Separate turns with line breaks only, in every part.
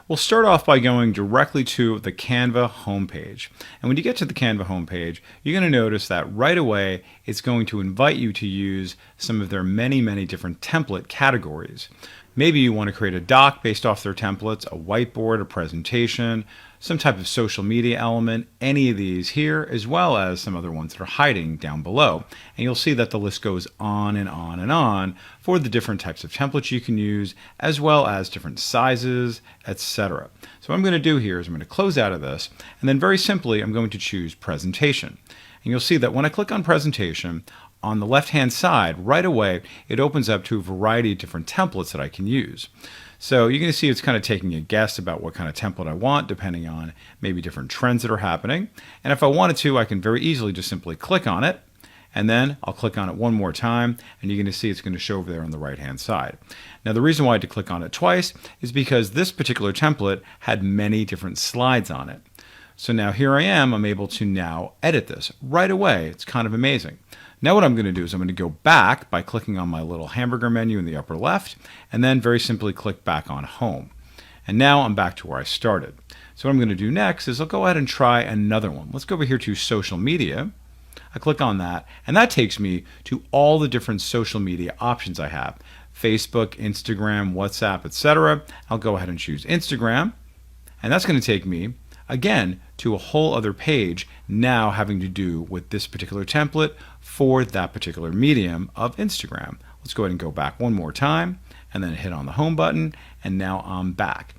We'll start off by going directly to the Canva homepage. And when you get to the Canva homepage, you're going to notice that right away it's going to invite you to use some of their many different template categories. Maybe you want to create a doc based off their templates, a whiteboard, a presentation, some type of social media element, any of these here, as well as some other ones that are hiding down below. And you'll see that the list goes on and on and on for the different types of templates you can use, as well as different sizes, etc. So what I'm going to do here is I'm going to close out of this, and then very simply I'm going to choose presentation. And you'll see that when I click on presentation, on the left-hand side, right away, it opens up to a variety of different templates that I can use. So you're going to see it's kind of taking a guess about what kind of template I want, depending on maybe different trends that are happening. And if I wanted to, I can very easily just simply click on it, and then I'll click on it one more time, and you're going to see it's going to show over there on the right-hand side. Now, the reason why I had to click on it twice is because this particular template had many different slides on it. So now here I am, I'm able to now edit this right away. It's kind of amazing. Now what I'm going to do is I'm going to go back by clicking on my little hamburger menu in the upper left, and then very simply click back on home. And now I'm back to where I started. So what I'm going to do next is I'll go ahead and try another one. Let's go over here to social media. I click on that, and that takes me to all the different social media options I have. Facebook, Instagram, WhatsApp, etc. I'll go ahead and choose Instagram, and that's going to take me again to a whole other page now having to do with this particular template for that particular medium of Instagram. Let's go ahead and go back one more time and then hit on the home button, and now I'm back.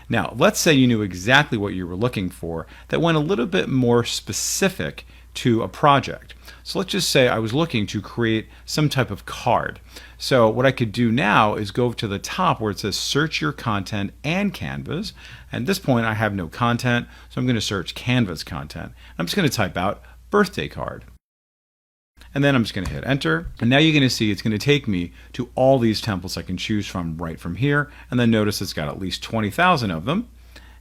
Now let's say you knew exactly what you were looking for that went a little bit more specific to a project. So let's just say I was looking to create some type of card. So what I could do now is go to the top where it says search your content and Canvas. At this point I have no content, so I'm going to search Canvas content. I'm just going to type out birthday card. And then I'm just going to hit enter. And now you're going to see it's going to take me to all these templates I can choose from right from here. And then notice it's got at least 20,000 of them.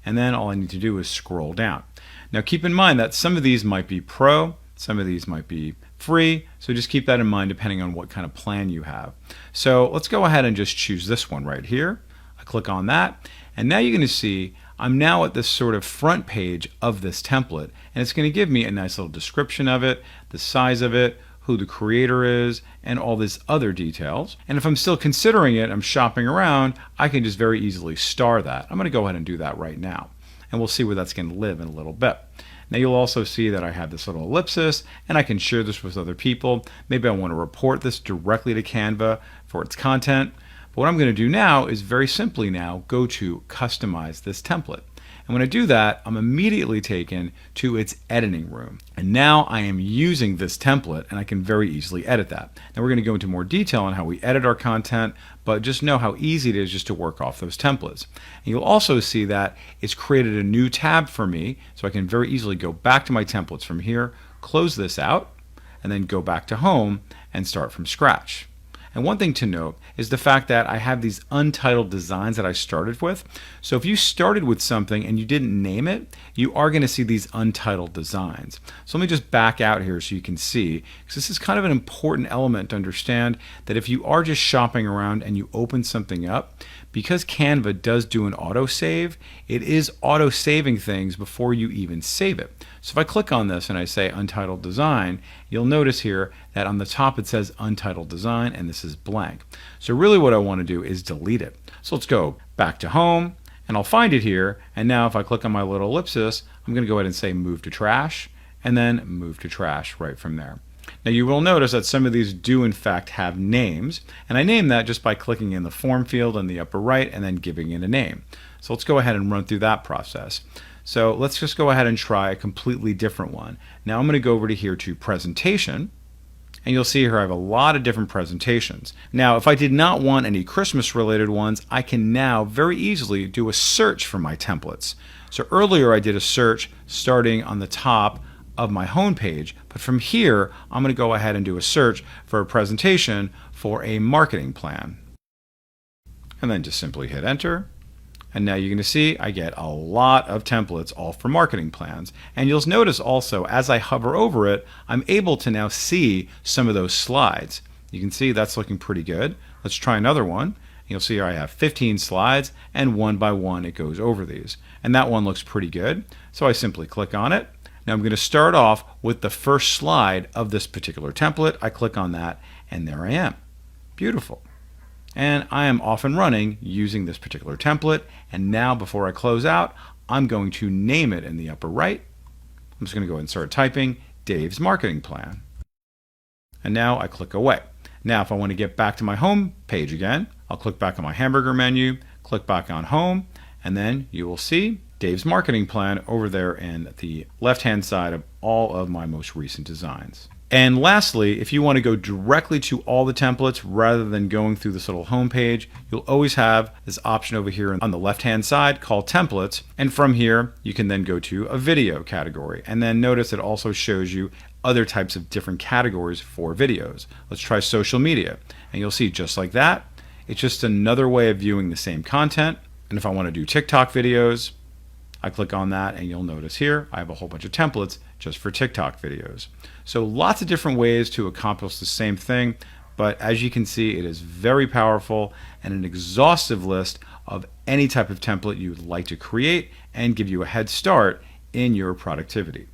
And then all I need to do is scroll down. Now keep in mind that some of these might be pro, some of these might be free, so just keep that in mind depending on what kind of plan you have. So let's go ahead and just choose this one right here. I click on that, and now you're going to see I'm now at this sort of front page of this template, and it's going to give me a nice little description of it, the size of it, who the creator is, and all these other details. And if I'm still considering it, I'm shopping around, I can just very easily star that. I'm going to go ahead and do that right now, and we'll see where that's going to live in a little bit. Now you'll also see that I have this little ellipsis, and I can share this with other people. Maybe I want to report this directly to Canva for its content. But what I'm going to do now is very simply now go to customize this template. And when I do that, I'm immediately taken to its editing room. And now I am using this template, and I can very easily edit that. Now we're going to go into more detail on how we edit our content, but just know how easy it is just to work off those templates. And you'll also see that it's created a new tab for me, so I can very easily go back to my templates from here, close this out, and then go back to home and start from scratch. And one thing to note is the fact that I have these untitled designs that I started with. So if you started with something and you didn't name it, you are going to see these untitled designs. So let me just back out here so you can see, because this is kind of an important element to understand that if you are just shopping around and you open something up, because Canva does do an autosave, it is auto-saving things before you even save it. So if I click on this and I say untitled design, you'll notice here that on the top it says untitled design and this is blank. So really what I want to do is delete it. So let's go back to home and I'll find it here. And now if I click on my little ellipsis, I'm going to go ahead and say move to trash and then move to trash right from there. Now you will notice that some of these do in fact have names, and I name that just by clicking in the form field in the upper right and then giving it a name. So let's go ahead and run through that process. So let's just go ahead and try a completely different one. Now I'm going to go over to here to presentation, and you'll see here I have a lot of different presentations. Now if I did not want any Christmas related ones, I can now very easily do a search for my templates. So earlier I did a search starting on the top of my home page, but from here I'm going to go ahead and do a search for a presentation for a marketing plan, and then just simply hit enter. And now you're going to see I get a lot of templates all for marketing plans, and you'll notice also as I hover over it I'm able to now see some of those slides. You can see that's looking pretty good. Let's try another one. You'll see here I have 15 slides, and one by one it goes over these. And that one looks pretty good. So I simply click on it. Now I'm going to start off with the first slide of this particular template. I click on that, and there I am. Beautiful. And I am off and running using this particular template. And now before I close out, I'm going to name it in the upper right. I'm just going to go ahead and start typing Dave's marketing plan. And now I click away. Now if I want to get back to my home page again, I'll click back on my hamburger menu, click back on home, and then you will see Dave's marketing plan over there in the left-hand side of all of my most recent designs. And lastly, if you want to go directly to all the templates rather than going through this little home page, you'll always have this option over here on the left-hand side called templates. And from here, you can then go to a video category. And then notice it also shows you other types of different categories for videos. Let's try social media. And you'll see just like that, it's just another way of viewing the same content. And if I want to do TikTok videos, I click on that, and you'll notice here I have a whole bunch of templates just for TikTok videos. So lots of different ways to accomplish the same thing, but as you can see, it is very powerful and an exhaustive list of any type of template you would like to create and give you a head start in your productivity.